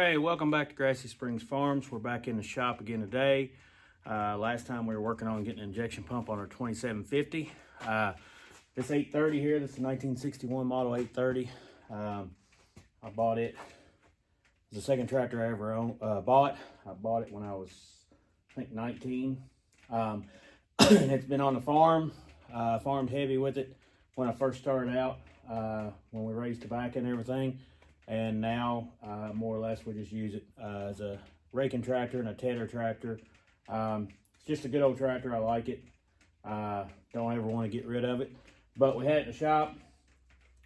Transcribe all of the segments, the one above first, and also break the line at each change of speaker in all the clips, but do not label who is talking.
Hey, welcome back to Grassy Springs Farms. We're back in the shop again today. Last time we were working on getting an injection pump on our 2750. This 830 here, this is a 1961 model 830. I bought it. It's the second tractor I ever bought. I bought it when I was, I think, 19. And it's been on the farm, farmed heavy with it when I first started out, when we raised tobacco and everything. And now, more or less, we just use it as a raking tractor and a tedder tractor. It's just a good old tractor. I like it. Don't ever want to get rid of it. But we had it in the shop.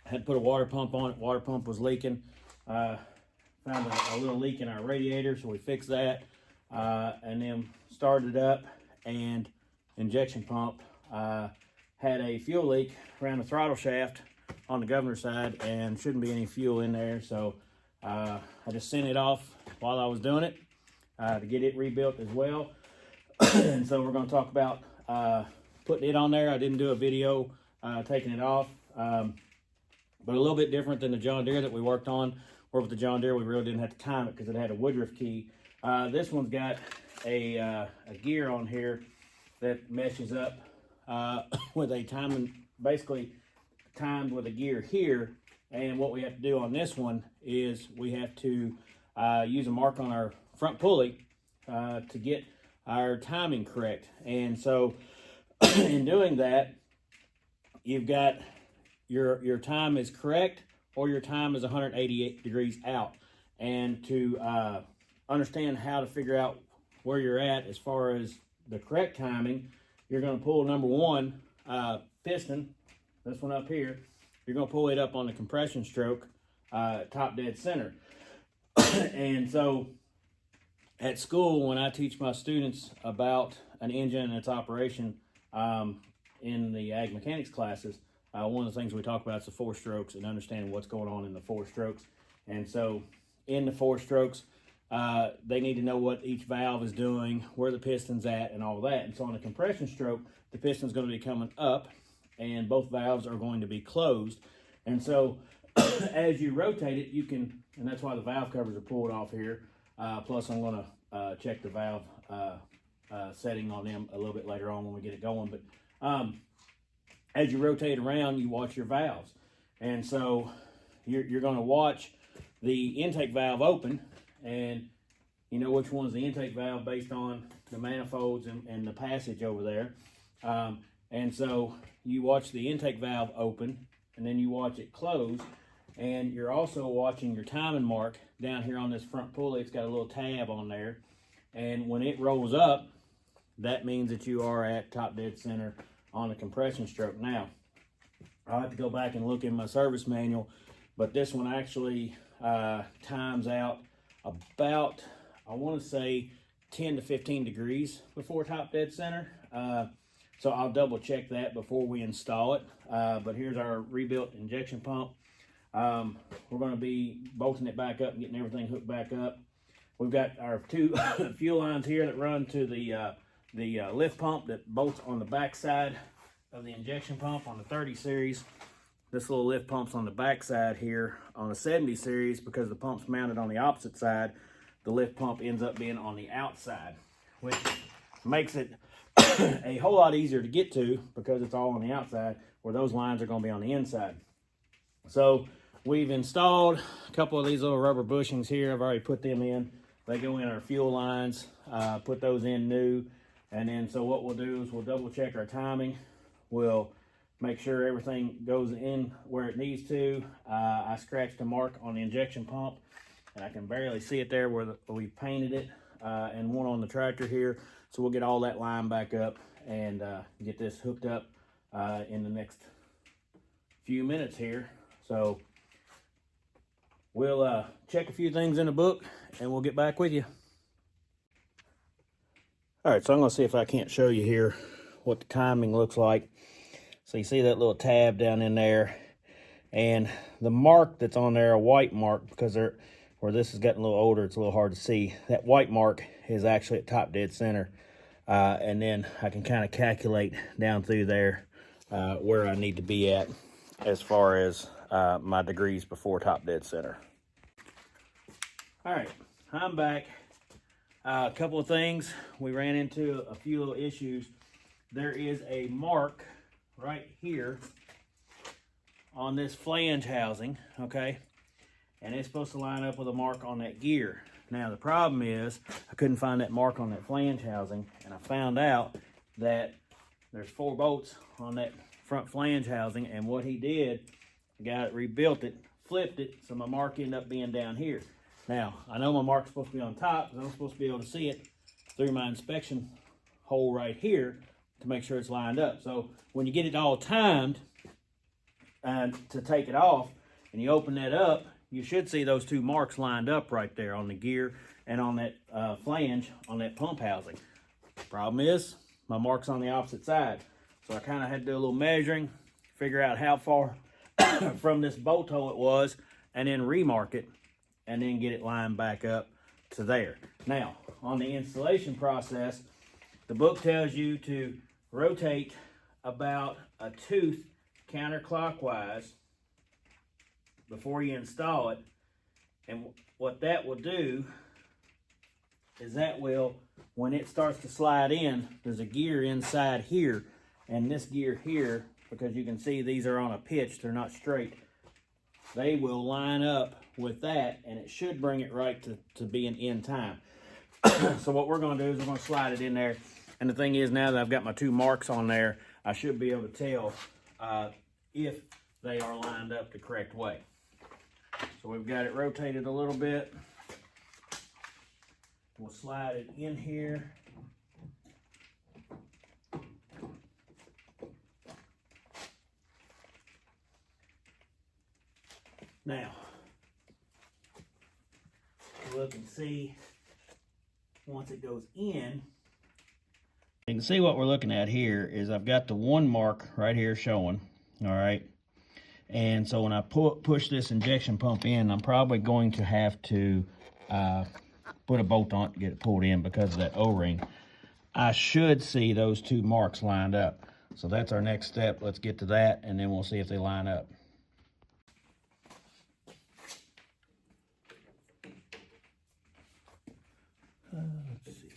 Had to put a water pump on it. Water pump was leaking. Found a little leak in our radiator, so we fixed that. And then started it up, and injection pump had a fuel leak around the throttle shaft on the governor side, and shouldn't be any fuel in there, so I just sent it off while I was doing it to get it rebuilt as well. And so we're going to talk about putting it on there. I didn't do a video taking it off, but a little bit different than the John Deere that we worked on. Where with the John Deere, we really didn't have to time it because it had a Woodruff key. This one's got a gear on here that meshes up with a timing, basically timed with a gear here. And what we have to do on this one is we have to use a mark on our front pulley to get our timing correct. And so in doing that, you've got your time is correct, or your time is 188 degrees out. And to understand how to figure out where you're at as far as the correct timing, you're going to pull number one piston, this one up here. You're going to pull it up on the compression stroke, top dead center. And so at school, when I teach my students about an engine and its operation in the ag mechanics classes, one of the things we talk about is the four strokes and understanding what's going on in the four strokes. And so in the four strokes, they need to know what each valve is doing, where the piston's at, and all that. And so on the compression stroke, the piston's going to be coming up, and both valves are going to be closed. And so as you rotate it, you can, and that's why the valve covers are pulled off here. Plus I'm going to check the valve setting on them a little bit later on when we get it going. But as you rotate around, you watch your valves. And so you're going to watch the intake valve open, and you know which one's the intake valve based on the manifolds and the passage over there. And so you watch the intake valve open, and then you watch it close, and you're also watching your timing mark down here on this front pulley. It's got a little tab on there, and when it rolls up, that means that you are at top dead center on the compression stroke. Now, I'll have to go back and look in my service manual, but this one actually times out about, I want to say, 10 to 15 degrees before top dead center. So I'll double check that before we install it. But here's our rebuilt injection pump. We're going to be bolting it back up and getting everything hooked back up. We've got our two fuel lines here that run to the lift pump that bolts on the back side of the injection pump on the 30 series. This little lift pump's on the back side here on the 70 series. Because the pump's mounted on the opposite side, the lift pump ends up being on the outside, which makes it a whole lot easier to get to because it's all on the outside, where those lines are going to be on the inside. So we've installed a couple of these little rubber bushings here. I've already put them in. They go in our fuel lines, put those in new. And then so what we'll do is we'll double check our timing. We'll make sure everything goes in where it needs to. I scratched a mark on the injection pump, and I can barely see it there where we painted it, and one on the tractor here. So we'll get all that line back up and get this hooked up in the next few minutes here. So we'll check a few things in the book, and we'll get back with you. All right, so I'm going to see if I can't show you here what the timing looks like. So you see that little tab down in there, and the mark that's on there, a white mark, because where this has gotten a little older, it's a little hard to see. That white mark is actually at top dead center. And then I can kind of calculate down through there where I need to be at as far as my degrees before top dead center. All right, I'm back. A couple of things. We ran into a few little issues. There is a mark right here on this flange housing, okay? And it's supposed to line up with a mark on that gear. Now the problem is I couldn't find that mark on that flange housing, and I found out that there's 4 bolts on that front flange housing, and what he did, the guy that rebuilt it, flipped it, so my mark ended up being down here. Now, I know my mark's supposed to be on top, because I'm supposed to be able to see it through my inspection hole right here to make sure it's lined up. So when you get it all timed and to take it off, and you open that up, you should see those 2 marks lined up right there on the gear and on that flange on that pump housing. Problem is, my mark's on the opposite side. So I kind of had to do a little measuring, figure out how far from this bolt hole it was, and then remark it, and then get it lined back up to there. Now, on the installation process, the book tells you to rotate about a tooth counterclockwise before you install it. And what that will do is that will, when it starts to slide in, there's a gear inside here, and this gear here, because you can see these are on a pitch, they're not straight, they will line up with that, and it should bring it right to being in time. So what we're going to do is we're going to slide it in there, and the thing is, now that I've got my 2 marks on there, I should be able to tell if they are lined up the correct way. So we've got it rotated a little bit. We'll slide it in here. Now, look and see, once it goes in, you can see what we're looking at here is I've got the 1 mark right here showing, all right? And so when I push this injection pump in, I'm probably going to have to put a bolt on it to get it pulled in because of that O-ring. I should see those 2 marks lined up. So that's our next step. Let's get to that, and then we'll see if they line up. Let's see.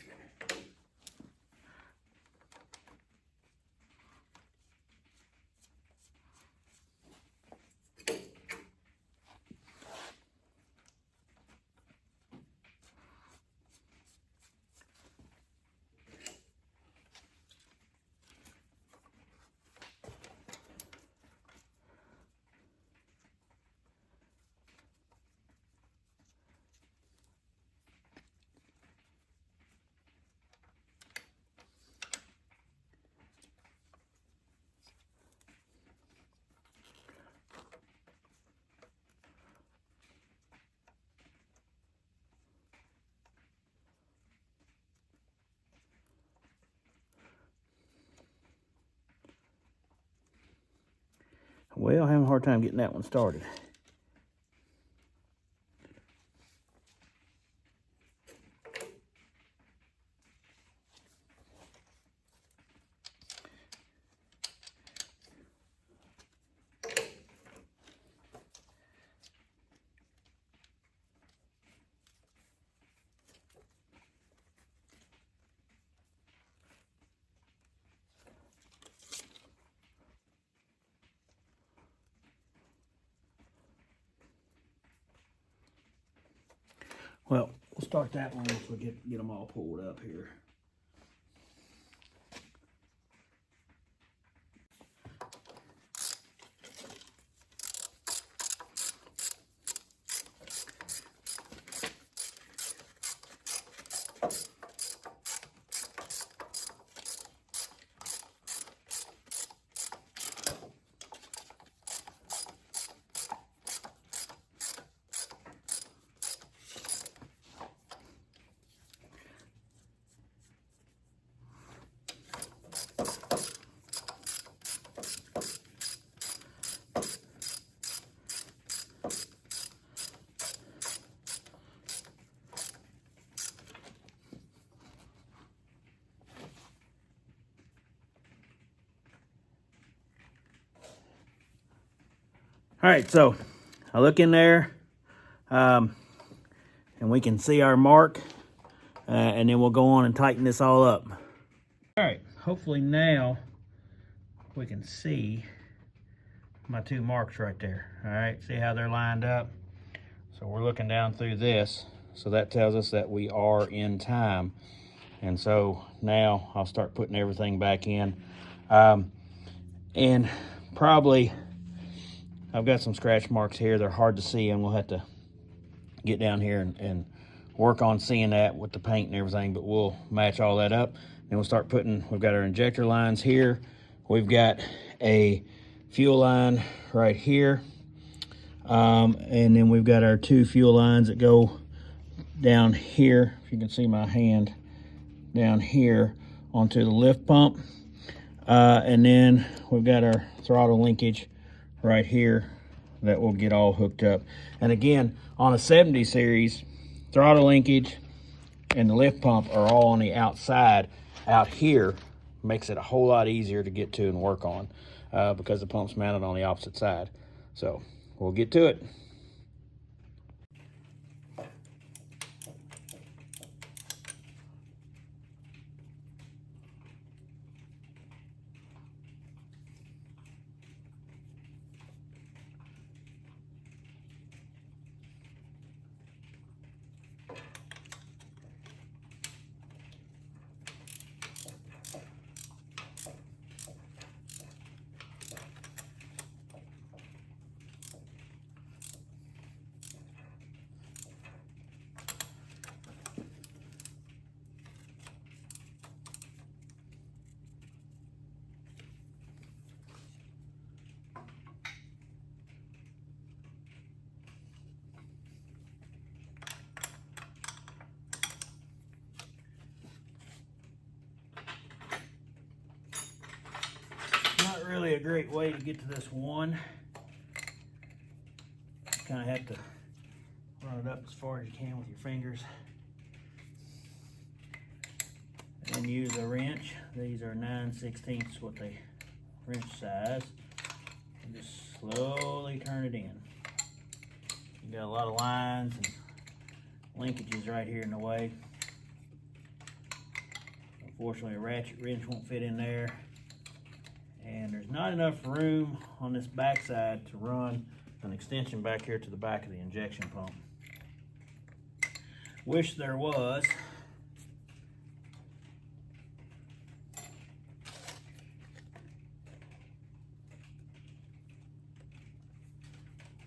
Well, I'm having a hard time getting that one started. Well, we'll start that one once we get them all pulled up here. All right, so I look in there, and and we can see our mark, and then we'll go on and tighten this all up. All right, hopefully now we can see my two marks right there. All right, see how they're lined up? So we're looking down through this, so that tells us that we are in time. And so now I'll start putting everything back in. And probably, I've got some scratch marks here. They're hard to see, and we'll have to get down here and work on seeing that with the paint and everything, but we'll match all that up. Then we'll start putting, we've got our injector lines here. We've got a fuel line right here. And then we've got our two fuel lines that go down here. If you can see my hand down here onto the lift pump. And then we've got our throttle linkage right here that will get all hooked up. And again, on a 70 series, throttle linkage and the lift pump are all on the outside. Out here makes it a whole lot easier to get to and work on because the pump's mounted on the opposite side. So we'll get to it. Not really a great way to get to this one. You kind of have to run it up as far as you can with your fingers. And then use a wrench. These are 9/16 what they wrench size. And just slowly turn it in. You got a lot of lines and linkages right here in the way. Unfortunately, a ratchet wrench won't fit in there. And there's not enough room on this backside to run an extension back here to the back of the injection pump. Wish there was.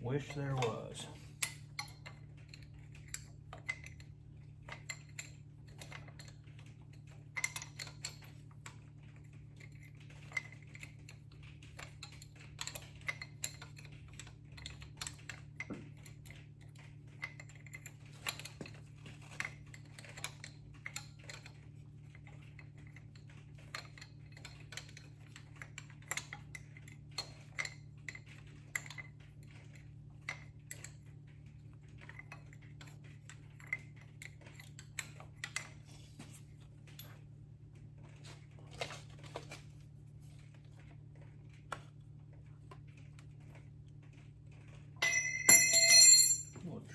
Wish there was.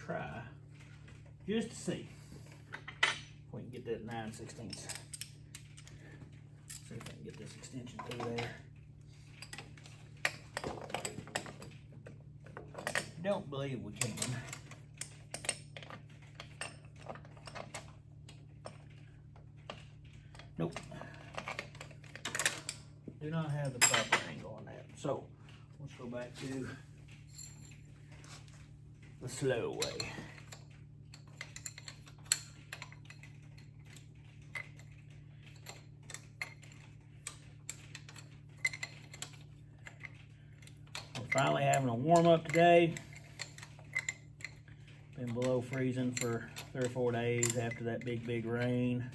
Try just to see if we can get that 9/16. See if I can get this extension through there. Don't believe we can. Nope. Do not have the proper angle on that. So let's go back to the slow way. We're finally having a warm up today. Been below freezing for 3 or 4 days after that big rain.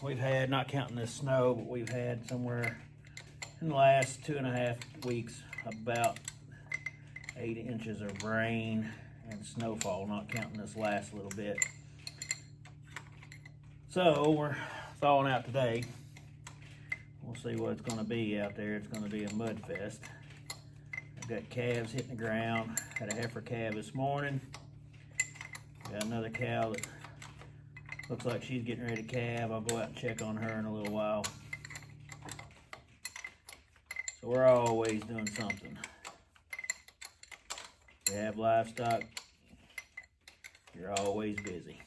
We've had, not counting this snow, but we've had somewhere in the last 2.5 weeks about 8 inches of rain and snowfall, not counting this last little bit. So we're thawing out today. We'll see what it's going to be out there. It's going to be a mud fest. I've got calves hitting the ground. Had a heifer calve this morning. Got another cow that looks like she's getting ready to calve. I'll go out and check on her in a little while. So we're always doing something. If you have livestock, you're always busy.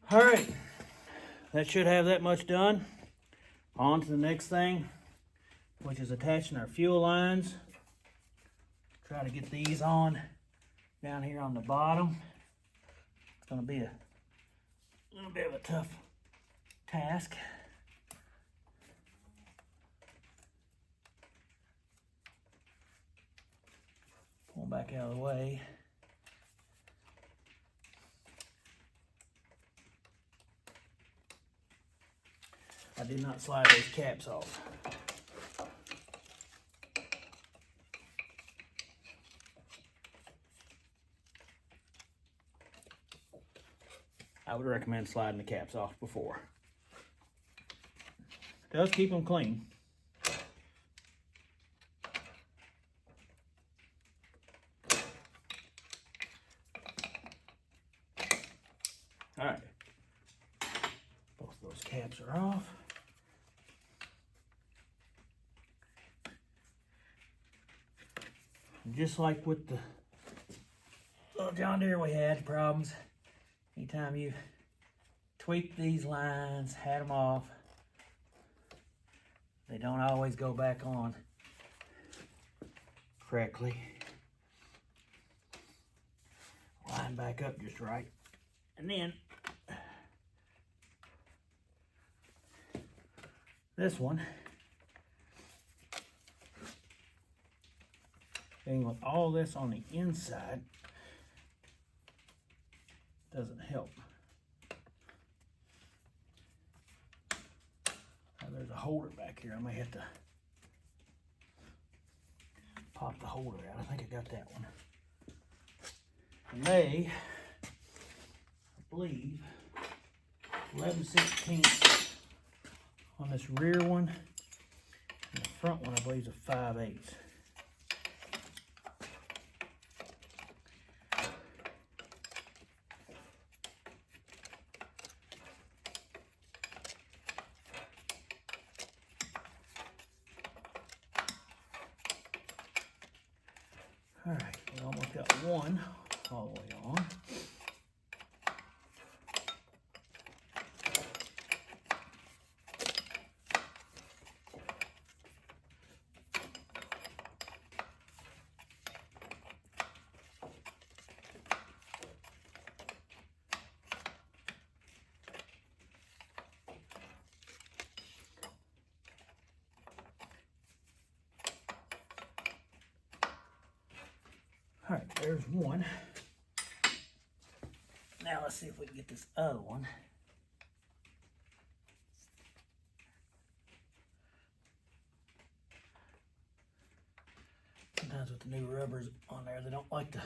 All right, that should have that much done. On to the next thing, which is attaching our fuel lines. Try to get these on down here on the bottom. It's going to be a little bit of a tough task. Pull back out of the way. I did not slide those caps off. I would recommend sliding the caps off before. It does keep them clean. All right, both of those caps are off. Just like with the little John Deere we had problems, anytime you tweak these lines, had them off, they don't always go back on correctly. Line back up just right. And then this one, being with all this on the inside, doesn't help. Now there's a holder back here. I may have to pop the holder out. I think I got that one. And they, I believe, 11/16 on this rear one, and the front one I believe is a 5/8. All right, we almost got one all the way on. All right, there's one. Now let's see if we can get this other one. Sometimes with the new rubbers on there, they don't like to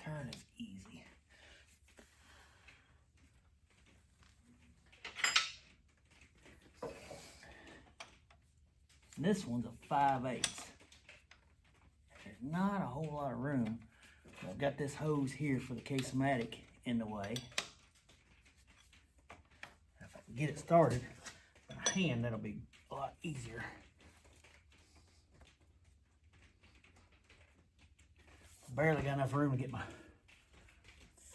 turn as easy. And this one's a 5/8. Not a whole lot of room. I've got this hose here for the case-o-matic in the way. If I can get it started by hand, that'll be a lot easier. Barely got enough room to get my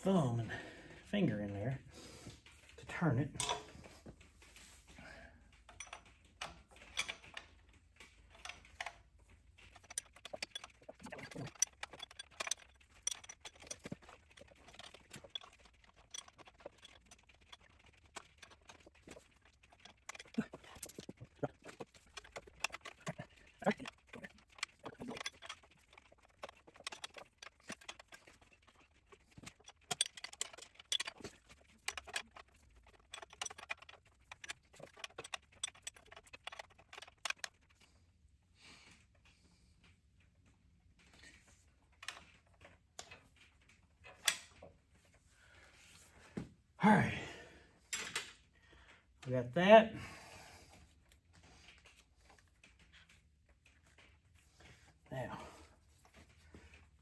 thumb and finger in there to turn it. got that. Now,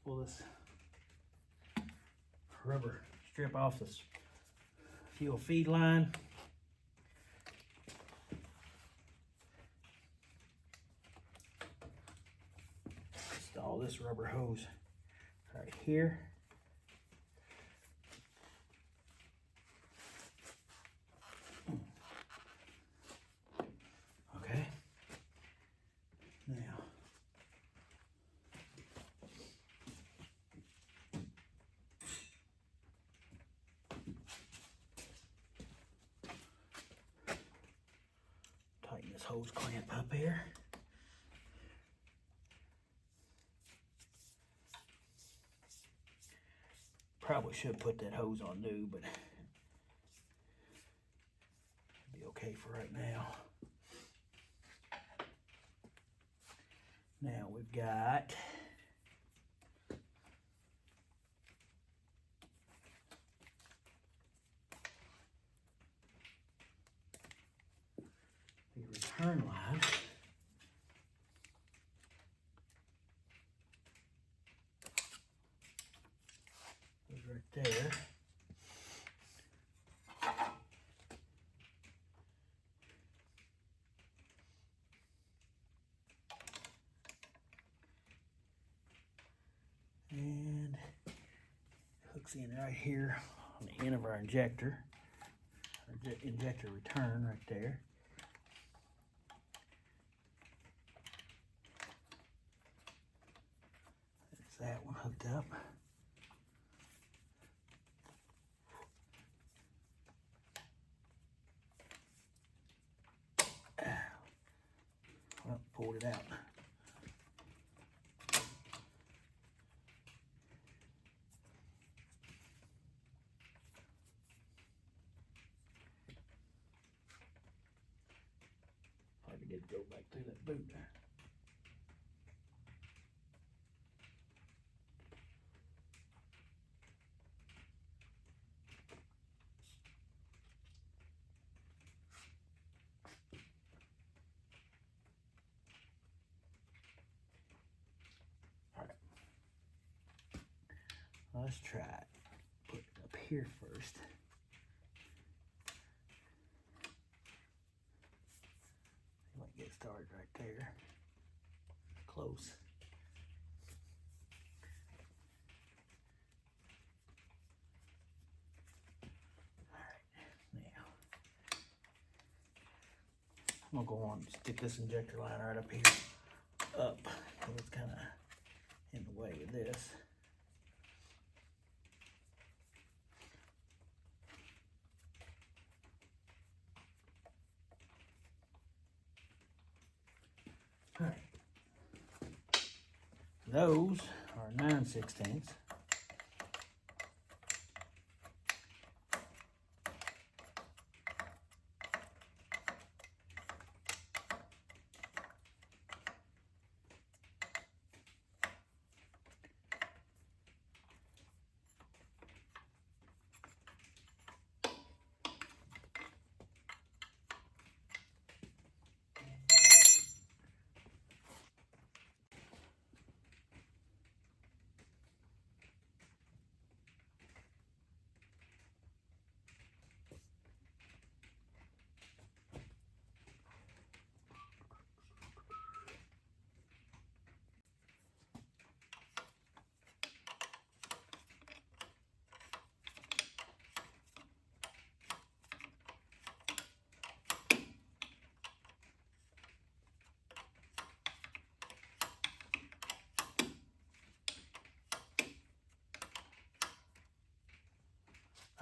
pull this rubber strip off this fuel feed line. Install this rubber hose right here. Okay. Now, tighten this hose clamp up here. Probably should put that hose on new, but it'll be okay for right now. Now we've got the return line. Goes right there. And hooks in right here on the end of our injector. Our injector return right there. There's that one hooked up. Well, pulled it out. Hard to get it to go back through that boot. Let's try it. Put it up here first. Might get started right there. Close. Alright, now I'm gonna go on and stick this injector line right up here. Up. So it's kinda in the way of this. All right. Those are 9/16.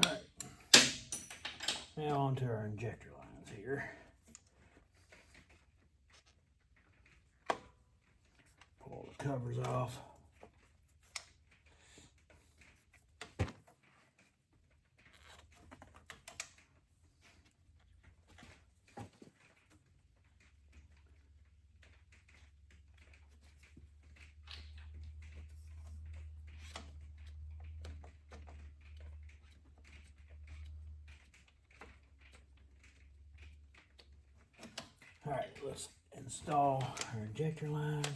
All right, now onto our injector lines here. Pull the covers off. right, let's install our injector lines.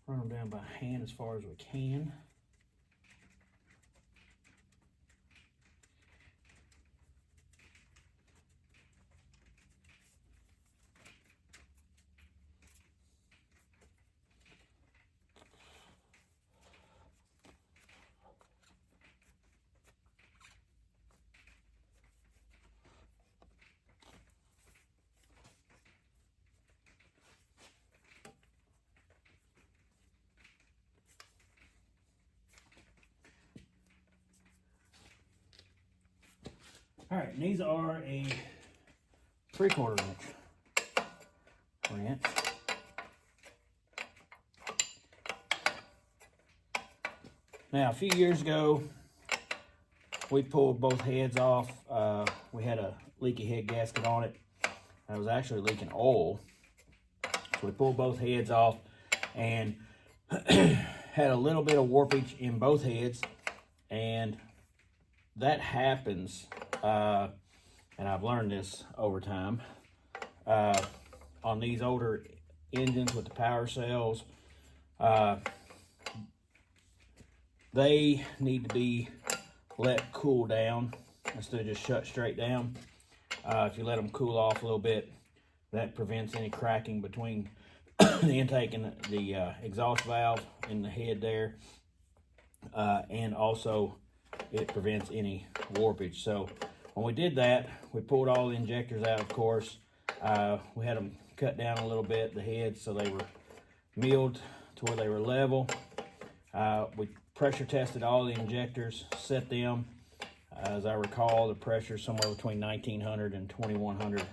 Run them down by hand as far as we can. All right, and these are a 3/4 inch wrench. Now, a few years ago, we pulled both heads off. We had a leaky head gasket on it. It was actually leaking oil. So we pulled both heads off and had a little bit of warpage in both heads. And that happens, and I've learned this over time, on these older engines with the power cells. They need to be let cool down instead of just shut straight down. If you let them cool off a little bit, that prevents any cracking between the intake and the exhaust valve in the head there, and also it prevents any warpage. So when we did that, we pulled all the injectors out, of course. We had them cut down a little bit, the heads, so they were milled to where they were level. We pressure tested all the injectors, set them. As I recall, the pressure is somewhere between 1900 and 2100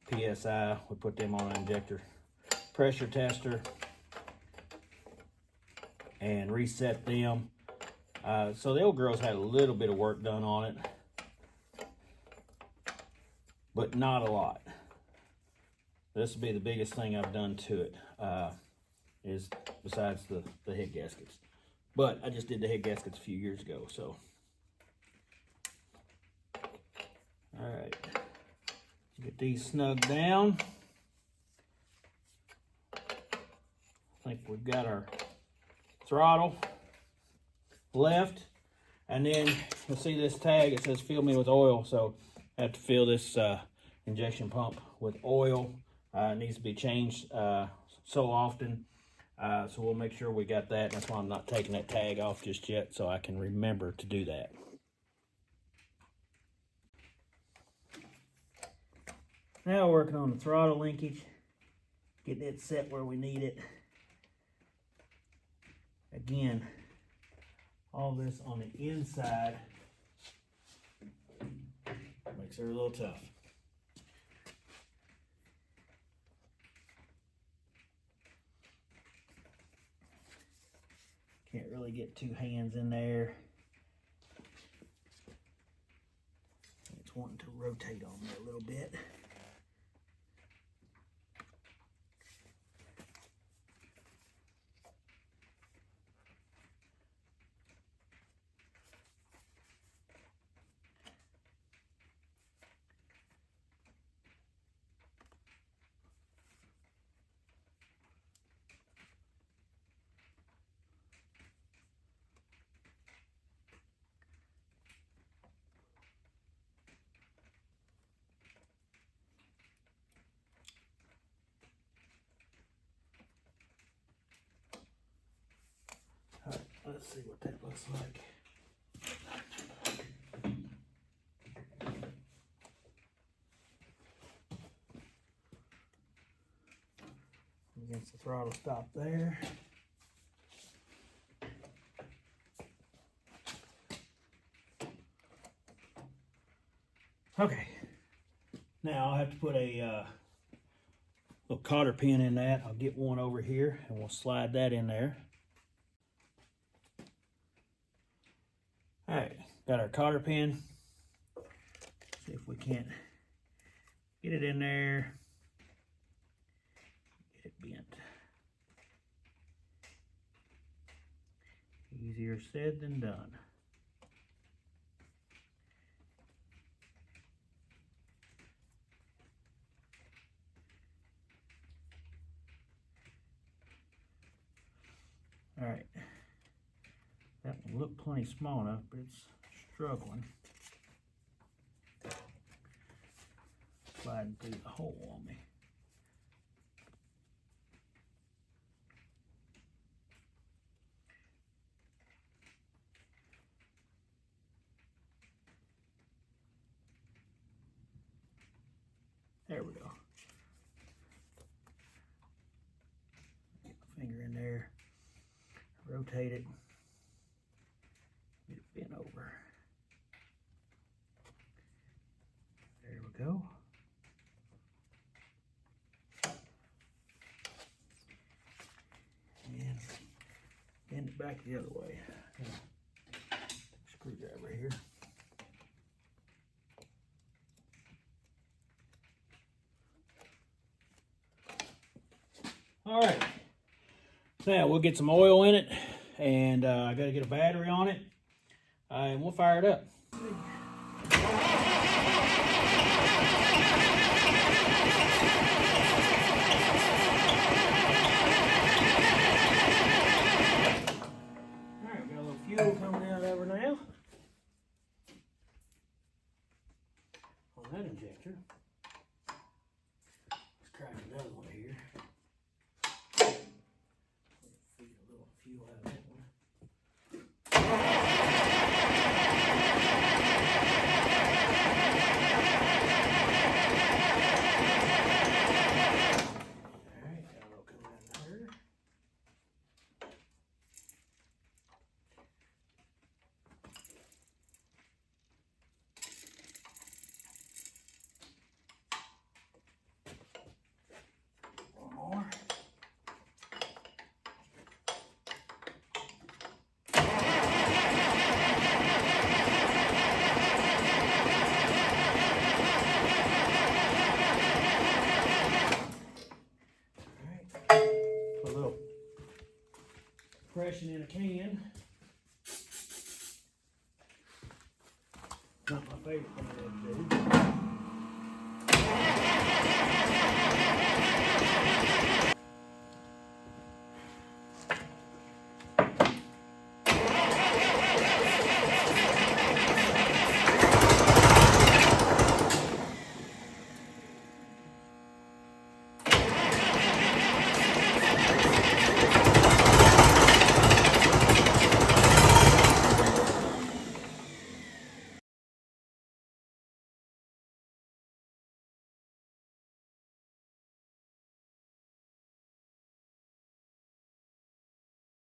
PSI. We put them on an injector pressure tester and reset them. So the old girls had a little bit of work done on it, but not a lot. This will be the biggest thing I've done to it, is besides the head gaskets. But I just did the head gaskets a few years ago, so. All right, get these snug down. I think we've got our throttle left, and then you'll see this tag, it says fill me with oil, so I have to fill this injection pump with oil. It needs to be changed so often, so we'll make sure we got that. That's why I'm not taking that tag off just yet, so I can remember to do that. Now we're working on the throttle linkage, getting it set where we need it. Again, all this on the inside makes it a little tough. Can't really get two hands in there. It's wanting to rotate on me a little bit. Let's see what that looks like. Against the throttle stop there. Okay. Now I'll have to put a little cotter pin in that. I'll get one over here and we'll slide that in there. All right, got our cotter pin. See if we can't get it in there. Get it bent. Easier said than done. All right, that one looked plenty small enough, but it's struggling. Sliding through the hole on me. There we go. Get my finger in there, rotate it, get it bent over. There we go. And bend it back the other way. Screwdriver here. All right, now we'll get some oil in it, and I got to get a battery on it, and we'll fire it up. All right, got a little fuel coming out over now on that injector. Let's crack another one here. Fuel out of that one. Alright, got a little coming out here. One more. Put a little compression in a can. Not my favorite thing to do.